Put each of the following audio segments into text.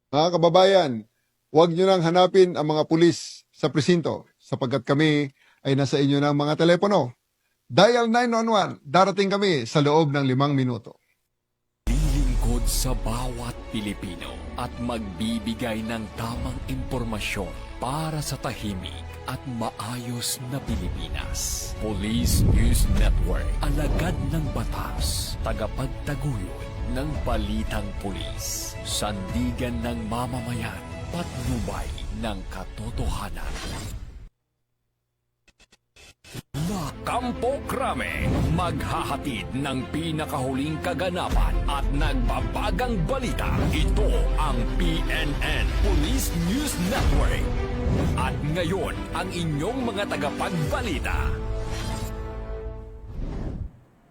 Mga kababayan, huwag nyo nang hanapin ang mga pulis sa presinto sapagkat kami ay nasa inyo ng mga telepono. Dial 911, darating kami sa loob ng 5 minuto. Lilingkod sa bawat Pilipino at magbibigay ng tamang impormasyon para sa tahimik at maayos na Pilipinas. Police News Network, alagad ng batas, tagapagtaguyod ng balitang pulis, sandigan ng mamamayan, patnubay ng katotohanan. La Campo Crame, maghahatid ng pinakahuling kaganapan at nagbabagang balita. Ito ang PNN Police News Network. At ngayon, ang inyong mga tagapagbalita.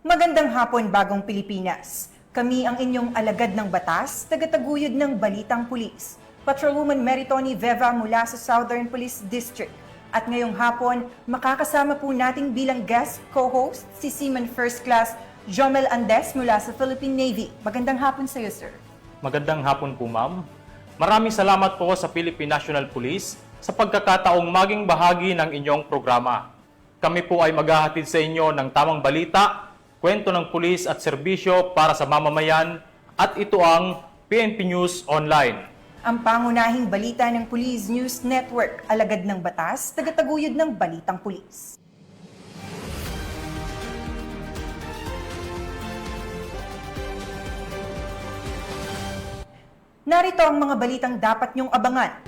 Magandang hapon, Bagong Pilipinas. Kami ang inyong alagad ng batas, tagataguyod ng Balitang Pulis. Patrolwoman Meritoni Veva mula sa Southern Police District. At ngayong hapon, makakasama po nating bilang guest co-host si Seaman First Class Jomel Andes mula sa Philippine Navy. Magandang hapon sa iyo, sir. Magandang hapon po, ma'am. Maraming salamat po sa Philippine National Police sa pagkakataong maging bahagi ng inyong programa. Kami po ay maghahatid sa inyo ng tamang balita, kwento ng pulis at serbisyo para sa mamamayan, at ito ang PNP News Online. Ang pangunahing balita ng Police News Network, alagad ng batas, tagataguyod ng Balitang Pulis. Narito ang mga balitang dapat niyong abangan.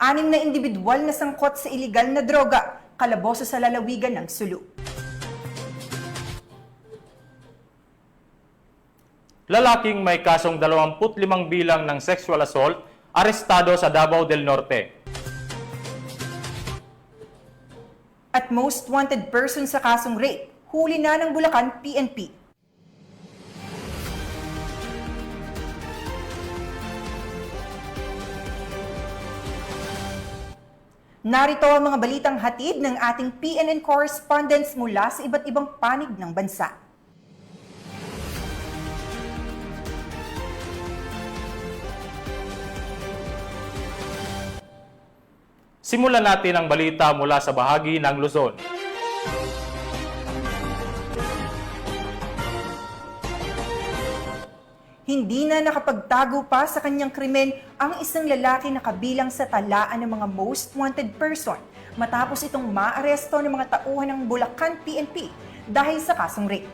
6 na individual na sangkot sa iligal na droga, kalaboso sa lalawigan ng Sulu. Lalaking may kasong 25 bilang ng sexual assault, arestado sa Davao del Norte. At most wanted person sa kasong rape, huli na ng Bulacan PNP. Narito ang mga balitang hatid ng ating PNN correspondents mula sa iba't ibang panig ng bansa. Simulan natin ang balita mula sa bahagi ng Luzon. Hindi na nakapagtago pa sa kanyang krimen ang isang lalaki na kabilang sa talaan ng mga most wanted person matapos itong maaresto ng mga tauhan ng Bulacan PNP dahil sa kasong rape.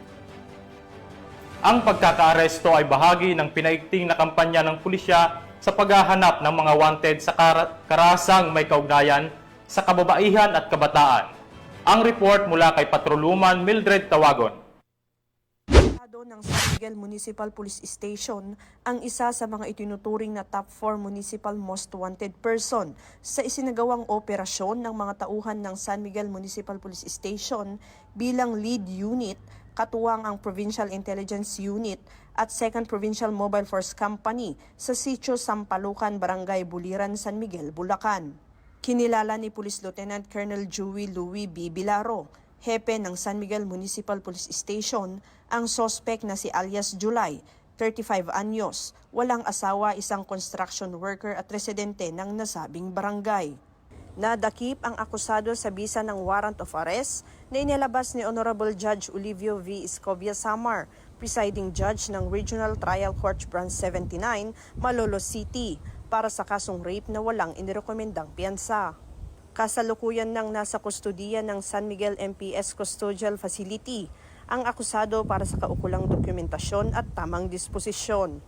Ang pagkakaaresto ay bahagi ng pinaigting na kampanya ng pulisya sa paghahanap ng mga wanted sa karahasang may kaugnayan sa kababaihan at kabataan. Ang report mula kay Patrolwoman Mildred Tawagon. Ng San Miguel Municipal Police Station ang isa sa mga itinuturing na top 4 municipal most wanted person sa isinagawang operasyon ng mga tauhan ng San Miguel Municipal Police Station bilang lead unit, katuwang ang Provincial Intelligence Unit at 2nd Provincial Mobile Force Company sa Sitio Sampalucan, Barangay Buliran, San Miguel, Bulacan. Kinilala ni Police Lieutenant Colonel Joey Louis B. Bilaro, hepe ng San Miguel Municipal Police Station, ang sospek na si alias July, 35 anyos, walang asawa, isang construction worker at residente ng nasabing barangay. Nadakip ang akusado sa bisa ng warrant of arrest na inilabas ni Honorable Judge Olivio V. Escobia Samar, presiding judge ng Regional Trial Court Branch 79, Malolos City, para sa kasong rape na walang inirekomendang piyansa. Kasalukuyan nang nasa kustudiya ng San Miguel MPS Custodial Facility ang akusado para sa kaukulang dokumentasyon at tamang disposisyon.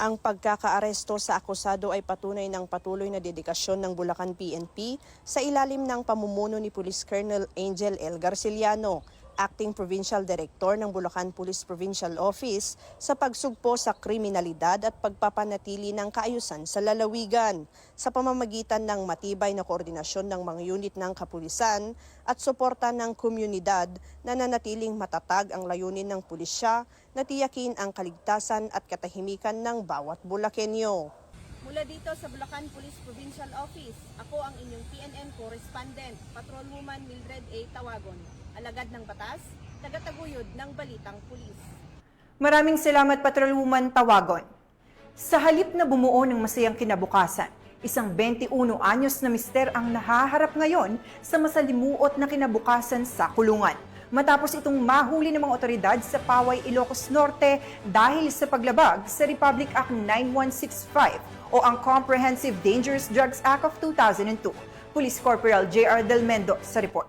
Ang pagkakaaresto sa akusado ay patunay ng patuloy na dedikasyon ng Bulacan PNP sa ilalim ng pamumuno ni Police Colonel Angel L. Garciliano, Acting Provincial Director ng Bulacan Police Provincial Office, sa pagsugpo sa kriminalidad at pagpapanatili ng kaayusan sa lalawigan sa pamamagitan ng matibay na koordinasyon ng mga unit ng kapulisan at suporta ng komunidad na nanatiling matatag ang layunin ng pulisya na tiyakin ang kaligtasan at katahimikan ng bawat Bulakenyo. Mula dito sa Bulacan Police Provincial Office, ako ang inyong PNN correspondent, Patrolwoman Mildred A. Tawagon, alagad ng batas, tagataguyod ng Balitang Pulis. Maraming salamat, Patrolwoman Tawagon. Sa halip na bumuo ng masayang kinabukasan, isang 21 anyos na mister ang nahaharap ngayon sa masalimuot na kinabukasan sa kulungan. Matapos itong mahuli ng mga otoridad sa Paway, Ilocos Norte dahil sa paglabag sa Republic Act 9165 o ang Comprehensive Dangerous Drugs Act of 2002. Police Corporal J.R. Del Mendo sa report.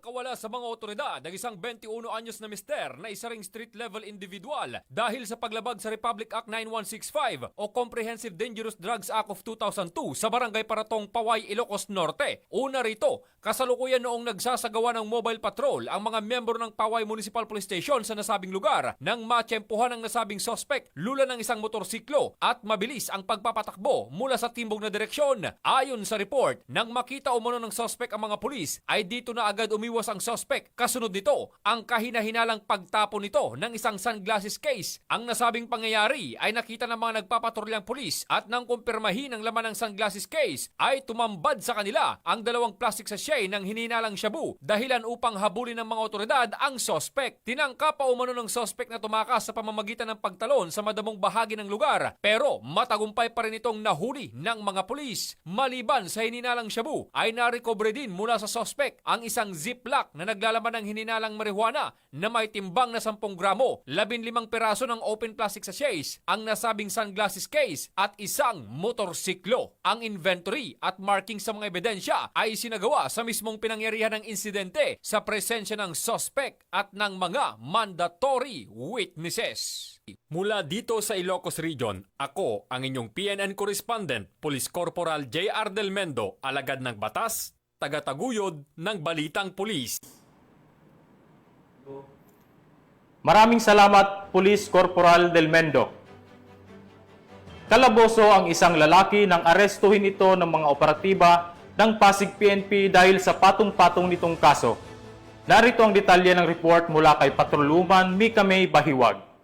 Kawala sa mga otoridad ng isang 21 anyos na mister na isa ring street-level individual dahil sa paglabag sa Republic Act 9165 o Comprehensive Dangerous Drugs Act of 2002 sa Barangay Paratong, Paway, Ilocos Norte. Una rito, kasalukuyan noong nagsasagawa ng mobile patrol ang mga miyembro ng Paway Municipal Police Station sa nasabing lugar nang matsyempohan ng nasabing suspect lula ng isang motorsiklo at mabilis ang pagpapatakbo mula sa timbog na direksyon. Ayon sa report, nang makita umano ng suspect ang mga pulis ay dito na agad umiwas ang suspect. Kasunod nito, ang kahina-hinalang pagtapo nito ng isang sunglasses case. Ang nasabing pangyayari ay nakita ng mga nagpapatrolyang pulis at nang kumpirmahin ang laman ng sunglasses case ay tumambad sa kanila ang dalawang plastic sachet ng hininalang shabu dahilan upang habulin ng mga otoridad ang suspect. Tinangka pa umano ng suspect na tumakas sa pamamagitan ng pagtalon sa madamong bahagi ng lugar pero matagumpay pa rin itong nahuli ng mga pulis. Maliban sa hininalang shabu ay narecover din mula sa suspect ang isang ziplock na naglalaman ng hininalang marijuana na may timbang na 10 gramo, 15 piraso ng open plastic sachets, ang nasabing sunglasses case at isang motorsiklo. Ang inventory at marking sa mga ebidensya ay sinagawa sa mismong pinangyarihan ng insidente sa presensya ng suspect at ng mga mandatory witnesses. Mula dito sa Ilocos Region, ako ang inyong PNN correspondent, Police Corporal J.R. Del Mendo, alagad ng batas, tagataguyod ng Balitang Pulis. Maraming salamat, Police Corporal Del Mendo. Kalaboso ang isang lalaki nang arestuhin ito ng mga operatiba ng Pasig PNP dahil sa patong-patong nitong kaso. Narito ang detalye ng report mula kay Patrolwoman Mika May Bahiwag.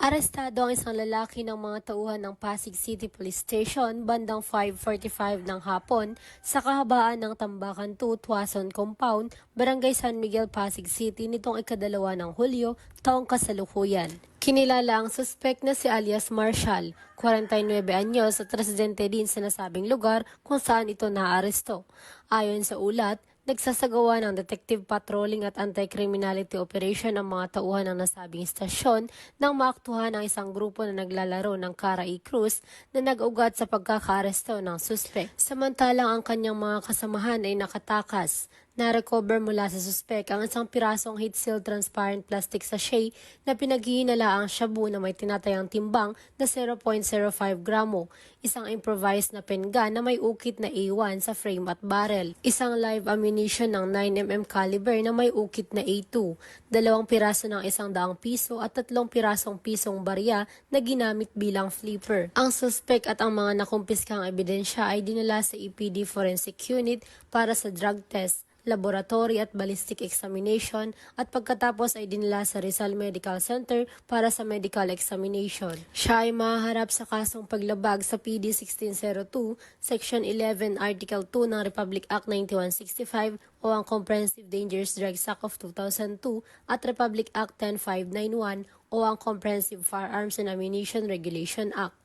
Arestado ang isang lalaki ng mga tauhan ng Pasig City Police Station bandang 5:45 ng hapon sa kahabaan ng Tambakan 2 Tuason Compound, Barangay San Miguel, Pasig City nitong ika-2 ng Hulyo, taong kasalukuyan. Kinilala ang suspect na si alias Marshall, 49 anyos at residente din sa nasabing lugar kung saan ito naaresto. Ayon sa ulat, nagsasagawa ng detective patrolling at anti-criminality operation ang mga tauhan ng nasabing istasyon nang maaktuhan ang isang grupo na naglalaro ng Cara-E Cruz na nag-ugat sa pagkakaaresto ng suspect. Samantalang ang kanyang mga kasamahan ay nakatakas. Na-recover mula sa suspect ang isang pirasong heat-sealed transparent plastic sachet na pinaghihinala ang shabu na may tinatayang timbang na 0.05 gramo, isang improvised na pen gun na may ukit na A1 sa frame at barrel, isang live ammunition ng 9mm caliber na may ukit na A2, 2 piraso ng 100 piso at 3 pirasong pisong barya na ginamit bilang flipper. Ang suspect at ang mga nakumpiskang ebidensya ay dinala sa EPD Forensic Unit para sa drug test, laboratory at ballistic examination at pagkatapos ay dinala sa Rizal Medical Center para sa medical examination. Siya ay mahaharap sa kasong paglabag sa PD 1602, Section 11, Article 2 ng Republic Act 9165 o ang Comprehensive Dangerous Drugs Act of 2002 at Republic Act 10591 o ang Comprehensive Firearms and Ammunition Regulation Act.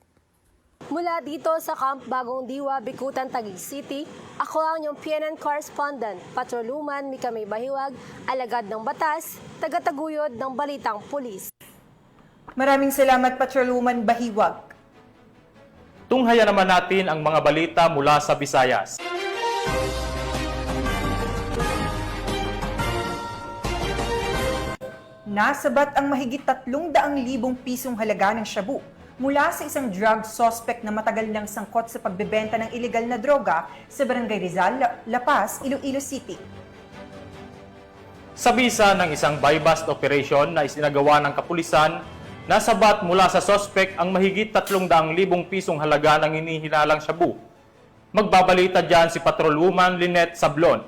Mula dito sa Camp Bagong Diwa, Bikutan, Taguig City, ako ang inyong PNN correspondent, Patrolwoman Mika May Bahiwag, alagad ng batas, tagataguyod ng Balitang Pulis. Maraming salamat, Patrolwoman Bahiwag. Tunghayan naman natin ang mga balita mula sa Visayas. Nasabat ang mahigit 300,000 pisong halaga ng shabu mula sa isang drug suspect na matagal nang sangkot sa pagbebenta ng ilegal na droga sa Barangay Rizal, La Paz, Iloilo City. Sa bisa ng isang buy-bust operation na isinagawa ng kapulisan, nasabat mula sa suspect ang mahigit 300,000 pisong halaga ng hinihinalang shabu. Magbabalita dyan si Patrolwoman Lynette Sablon.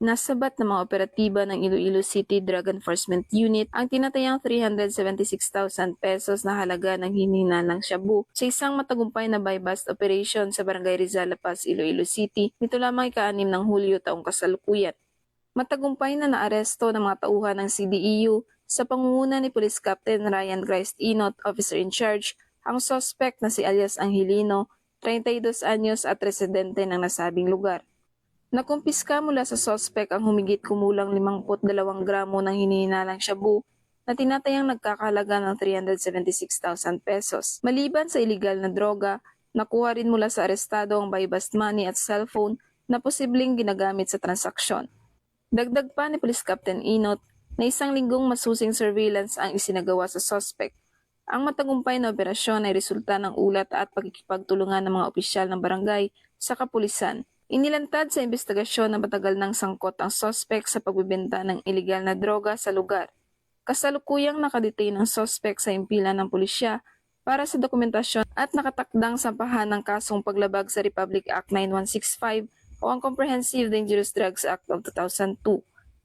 Nasabat ng mga operatiba ng Iloilo City Drug Enforcement Unit ang tinatayang 376,000 pesos na halaga ng hinihinalang shabu sa isang matagumpay na buy-bust operation sa Barangay Rizal, La Paz, Iloilo City nito lamang ika-6 ng Hulyo taong kasalukuyan. Matagumpay na naaresto ng mga tauhan ng CDEU sa pangunguna ni Police Captain Ryan Christ Inot, Officer in Charge, ang suspect na si alias Angelino, 32 anyos at residente ng nasabing lugar. Nakumpiska mula sa suspect ang humigit kumulang 52 gramo ng hinihinalang shabu na tinatayang nagkakahalaga ng 376,000 pesos. Maliban sa iligal na droga, nakuha rin mula sa arestado ang buy-bust money at cellphone na posibleng ginagamit sa transaksyon. Dagdag pa ni Police Captain Inot na 1 linggong masusing surveillance ang isinagawa sa suspect. Ang matagumpay na operasyon ay resulta ng ulat at pagkikipagtulungan ng mga opisyal ng barangay sa kapulisan. Inilantad sa investigasyon na matagal nang sangkot ang suspect sa pagbibenta ng iligal na droga sa lugar. Kasalukuyang nakadetain ang suspect sa impilan ng pulisya para sa dokumentasyon at nakatakdang sampahan ng kasong paglabag sa Republic Act 9165 o ang Comprehensive Dangerous Drugs Act of 2002.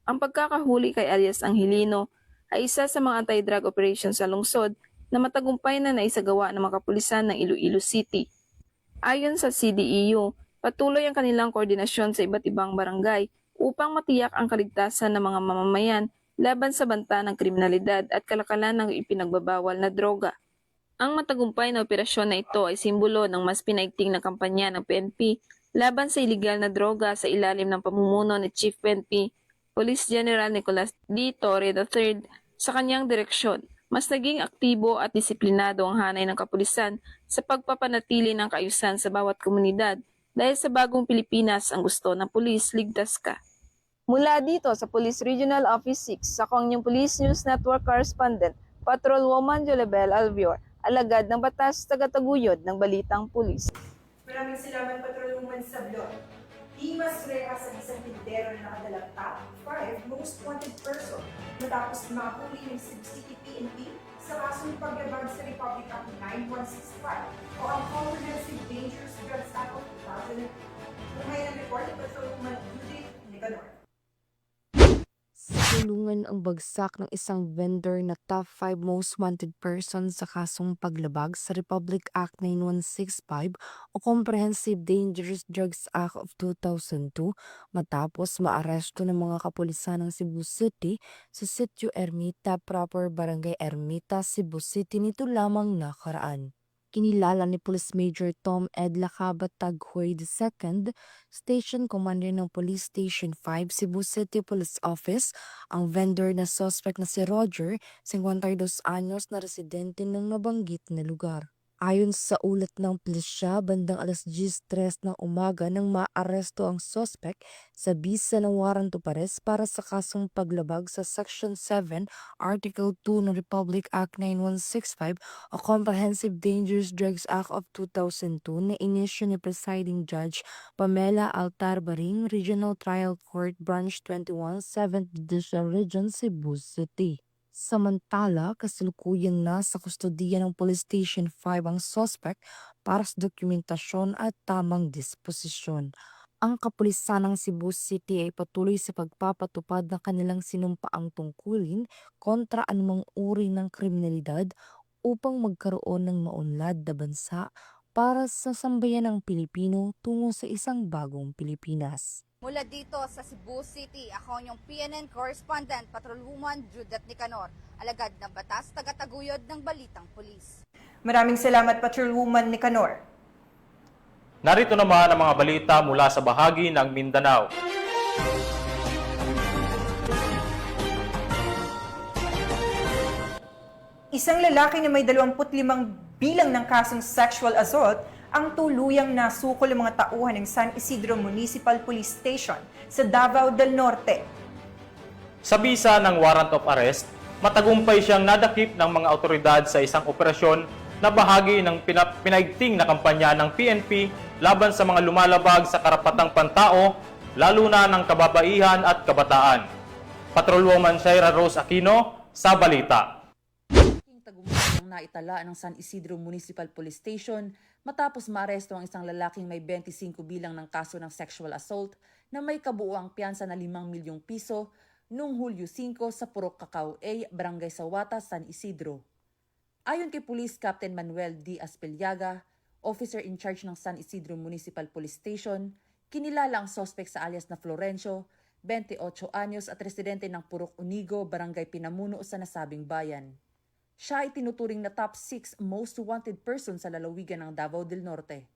Ang pagkakahuli kay alias Angelino ay isa sa mga anti-drug operations sa lungsod na matagumpay na naisagawa ng mga kapulisan ng Iloilo City. Ayon sa CDEU, patuloy ang kanilang koordinasyon sa iba't ibang barangay upang matiyak ang kaligtasan ng mga mamamayan laban sa banta ng kriminalidad at kalakalan ng ipinagbabawal na droga. Ang matagumpay na operasyon na ito ay simbolo ng mas pinaigting na kampanya ng PNP laban sa iligal na droga sa ilalim ng pamumuno ni Chief PNP Police General Nicolas D. Torre III sa kanyang direksyon. Mas naging aktibo at disiplinado ang hanay ng kapulisan sa pagpapanatili ng kaayusan sa bawat komunidad dahil sa bagong Pilipinas ang gusto ng pulis, ligtas ka. Mula dito sa Police Regional Office 6, ako ang inyong Police News Network Correspondent, Patrolwoman Jolibel Alvior, alagad ng batas, tagataguyod ng balitang pulis. Maraming salamat, Patrolwoman Sablon. Himas rehas ang isang tindero na nakadalang top 5 most wanted person matapos mahuli ng Cebu City PNP sa kasong paglabag sa Republic Act 9165 o ang Comprehensive Dangerous Drugs Act of 2002. Ngayon ang report ni Patrolwoman Judith Nicanor. Sinulungan ang bagsak ng isang vendor na top 5 most wanted person sa kasong paglabag sa Republic Act 9165 o Comprehensive Dangerous Drugs Act of 2002 matapos maaresto ng mga kapulisan ng Cebu City sa Sitio Ermita, proper Barangay Ermita, Cebu City nito lamang nakaraan. Kinilala ni Police Major Tom Ed Lacabat Taghoy II, Station Commander ng Police Station 5, Cebu City Police Office, ang vendor na suspect na si Roger, 52 anyos na residente ng nabanggit na lugar. Ayon sa ulat ng pulisya, bandang alas 10:03 ng umaga nang maaresto ang suspect sa bisa ng warrant of arrest para sa kasong paglabag sa Section 7, Article 2 ng Republic Act 9165 o Comprehensive Dangerous Drugs Act of 2002 na inisyu ni Presiding Judge Pamela Altar Baring, Regional Trial Court, Branch 21, 7th Judicial Region, Cebu City. Samantala, kasalukuyan na sa kustodiya ng Police Station 5 ang suspect para sa dokumentasyon at tamang disposisyon. Ang kapulisan ng Cebu City ay patuloy sa pagpapatupad ng kanilang sinumpaang tungkulin kontra anumang uri ng kriminalidad upang magkaroon ng maunlad na bansa para sa sambayan ng Pilipino tungo sa isang bagong Pilipinas. Mula dito sa Cebu City, ako ang inyong PNN Correspondent, Patrolwoman Judith Nicanor, alagad ng batas, tagataguyod ng balitang pulis. Maraming salamat, Patrolwoman Nicanor. Narito naman ang mga balita mula sa bahagi ng Mindanao. Isang lalaki na may 25 bilang ng kasong sexual assault ang tuluyang nasukol ng mga tauhan ng San Isidro Municipal Police Station sa Davao del Norte. Sa bisa ng warrant of arrest, matagumpay siyang nadakip ng mga otoridad sa isang operasyon na bahagi ng pinaigting na kampanya ng PNP laban sa mga lumalabag sa karapatang pantao, lalo na ng kababaihan at kabataan. Patrolwoman Shaira Rose Aquino sa balita. Tagumpay ang naitala ng San Isidro Municipal Police Station matapos maaresto ang isang lalaking may 25 bilang ng kaso ng sexual assault na may kabuuang piyansa na 5 milyong piso noong Hulyo 5 sa Purok Cacao A, Barangay Sawata, San Isidro. Ayon kay Police Captain Manuel D. Aspiliaga, officer in charge ng San Isidro Municipal Police Station, kinilala ang suspect sa alias na Florencio, 28 anyos at residente ng Purok Unigo, Barangay Pinamuno sa nasabing bayan. Siya ay tinuturing na top 6 most wanted person sa lalawigan ng Davao del Norte.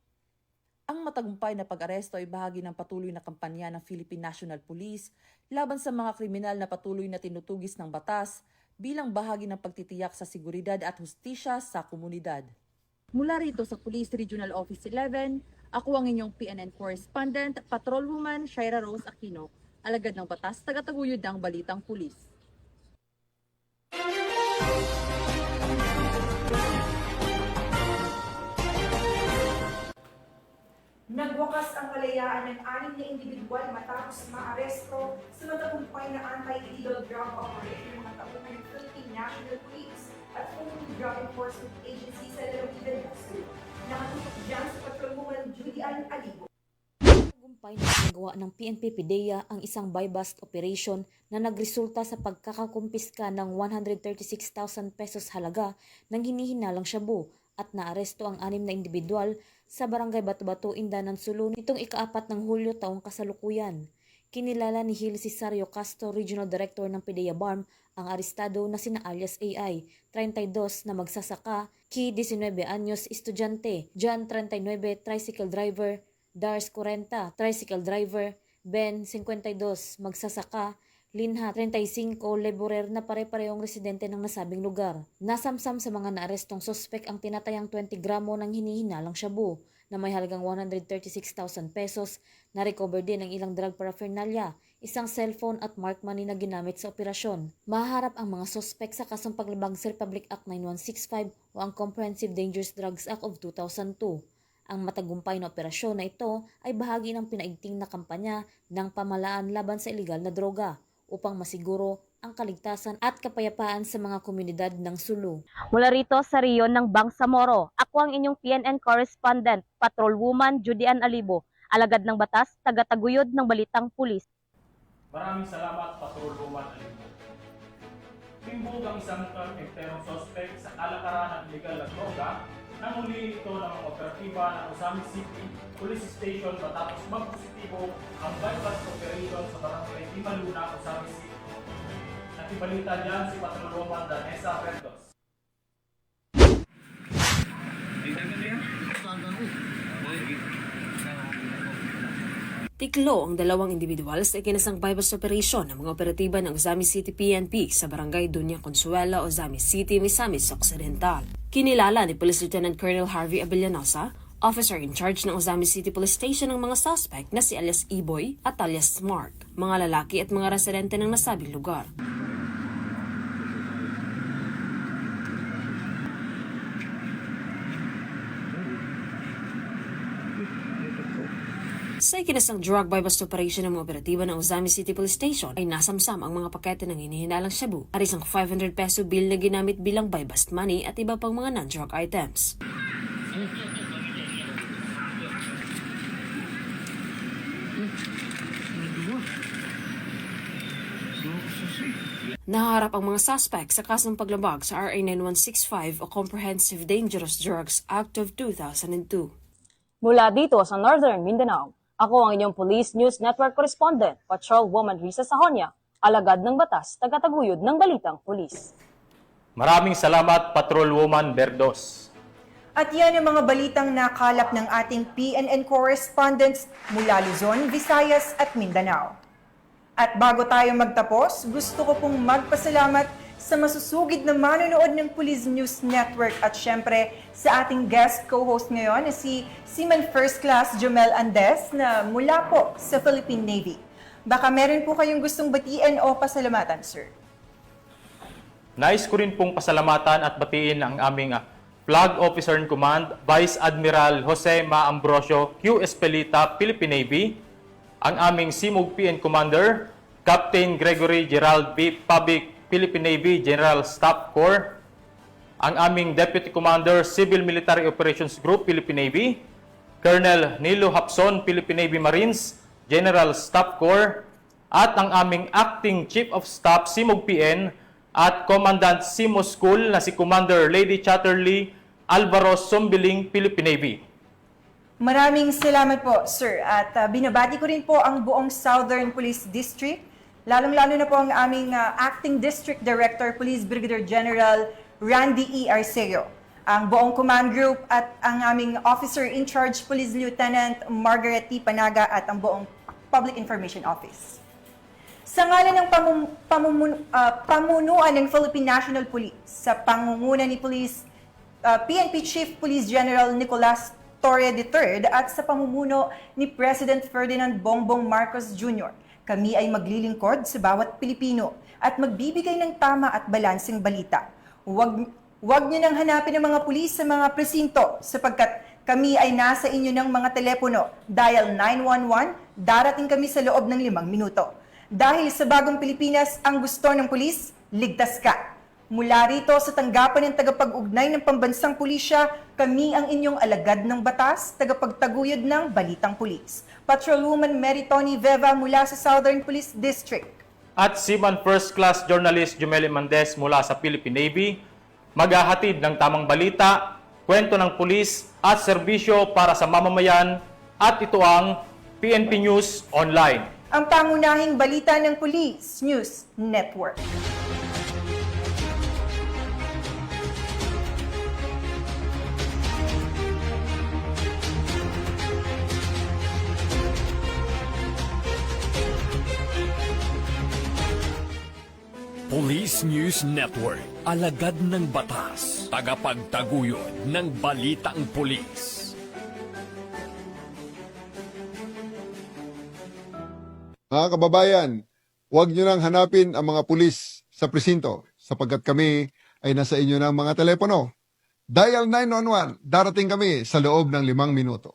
Ang matagumpay na pag-aresto ay bahagi ng patuloy na kampanya ng Philippine National Police laban sa mga kriminal na patuloy na tinutugis ng batas bilang bahagi ng pagtitiyak sa seguridad at hustisya sa komunidad. Mula rito sa Police Regional Office 11, ako ang inyong PNN correspondent, Patrolwoman Shaira Rose Aquino, alagad ng batas, tagataguyod ng Balitang Pulis. Nagwakas ang kalayaan ng 6 na individual matapos maaresto sa matagumpay na anti-illegal drug operation ng mga tauhan ng Philippine National Police at Philippine Drug Enforcement Agency sa lalawigan ng Sulu. Nakatutok dyan sa Patrolwoman Judy Ann Alibo. Tagumpay na ginagawa ng PNP PIDEA ang isang buy-bust operation na nagresulta sa pagkakakumpiska ng 136,000 pesos halaga ng hinihinalang shabu at naaresto ang 6 na individual sa Barangay Bato-Bato, Indanan, Sulu nitong ika-4 ng Hulyo taong kasalukuyan. Kinilala ni Gil Cesario Castro, Regional Director ng PIDEA BARM, ang arestado na sina alias AI, 32 na magsasaka, Ki 19 anyos estudyante, John 39 tricycle driver, Dars 40 tricycle driver, Ben 52 magsasaka, Linha 35 laborer na pare-parehong residente ng nasabing lugar. Nasamsam sa mga naarestong sospek ang tinatayang 20 gramo ng hinihinalang shabu na may halagang 136,000 pesos. Na-recover din ang ilang drug paraphernalia, isang cellphone at mark money na ginamit sa operasyon. Maharap ang mga sospek sa kasong paglabag sa Republic Act 9165 o ang Comprehensive Dangerous Drugs Act of 2002. Ang matagumpay na operasyon na ito ay bahagi ng pinaigting na kampanya ng pamahalaan laban sa iligal na droga upang masiguro ang kaligtasan at kapayapaan sa mga komunidad ng Sulu. Mula rito sa riyon ng Bangsamoro, ako ang inyong PNN correspondent, Patrolwoman Judy Ann Alibo, alagad ng batas, tagataguyod ng Balitang Pulis. Maraming salamat, Patrolwoman Alibo. Timbog ang isang enterong sospek sa kalakaran ng illegal na droga nang huli ito ng mga operatiba ng Osami City Police Station matapos magpositibo ang bypass operation sa barangay Timaluna, Osami City. Nakibalita diyan si Patrolwoman Danessa Verdos. Tiklo ang 2 individual sa ikinasang bypass operation ng mga operatiba ng Osami City PNP sa barangay Dunya Consuela, Osami City, Misamis Occidental. Kinilala ni Police Lieutenant Colonel Harvey Abellanosa, officer in charge ng Osami City Police Station, ng mga suspect na si alias Iboy at alias Mark, mga lalaki at mga residente ng nasabing lugar. Sa ikinasang drug buy-bust operation ng mga operatiba ng Osami City Police Station ay nasamsam ang mga pakete ng hinihinalang shabu at isang 500 peso bill na ginamit bilang buy-bust money at iba pang mga non-drug items. Naharap ang mga suspect sa kasong paglabag sa RA 9165 o Comprehensive Dangerous Drugs Act of 2002. Mula dito sa Northern Mindanao, ako ang inyong Police News Network correspondent, Patrolwoman Risa Sahonia, alagad ng batas, tagataguyod ng Balitang Pulis. Maraming salamat, Patrolwoman Verdos. At yan ang mga balitang nakalap ng ating PNN correspondents mula Luzon, Visayas at Mindanao. At bago tayo magtapos, gusto ko pong magpasalamat sa masusugid na manonood ng Police News Network at syempre sa ating guest co-host ngayon na si Seaman First Class Jomel Andes na mula po sa Philippine Navy. Baka meron po kayong gustong batiin o pasalamatan, sir? Nais ko rin pong pasalamatan at batiin ang aming Flag Officer in Command, Vice Admiral Jose Ma Ambrosio, Q. Espelita, Philippine Navy, ang aming CMOG PN Commander, Captain Gregory Gerald B. Pabic, Philippine Navy General Staff Corps, ang aming Deputy Commander, Civil Military Operations Group, Philippine Navy, Colonel Nilo Hapson, Philippine Navy Marines, General Staff Corps, at ang aming Acting Chief of Staff, Simog PN, at Commandant Simo School na si Commander Lady Chatterley Alvaro Sombiling, Philippine Navy. Maraming salamat po, sir. At binabati ko rin po ang buong Southern Police District, lalong-lalo na po ang aming Acting District Director, Police Brigadier General Randy E. Arceo, ang buong command group at ang aming Officer in Charge, Police Lieutenant Margaret T. Panaga at ang buong Public Information Office. Sa ngalan ng pamunuan ng Philippine National Police, sa pangunguna ni PNP Chief Police General Nicolas Torre III at sa pamumuno ni President Ferdinand Bongbong Marcos Jr., kami ay maglilingkod sa bawat Pilipino at magbibigay ng tama at balanseng balita. Huwag niyo nang hanapin ang mga pulis sa mga presinto sapagkat kami ay nasa inyo ng mga telepono. Dial 911, darating kami sa loob ng 5 minuto. Dahil sa bagong Pilipinas, ang gusto ng pulis, ligtas ka. Mula rito sa tanggapan ng tagapag-ugnay ng pambansang pulisya, kami ang inyong alagad ng batas, tagapagtaguyod ng balitang pulis. Patrolwoman Meritoni Veva mula sa Southern Police District. At Seaman First Class Journalist Jumeli Mendez mula sa Philippine Navy, maghahatid ng tamang balita, kwento ng pulis at serbisyo para sa mamamayan, at ito ang PNP News Online. Ang pangunahing balita ng Police News Network. Police News Network, alagad ng batas, tagapagtaguyod ng balitang pulis. Mga kababayan, huwag nyo nang hanapin ang mga pulis sa presinto sapagkat kami ay nasa inyo ng mga telepono. Dial 911, darating kami sa loob ng 5 minuto.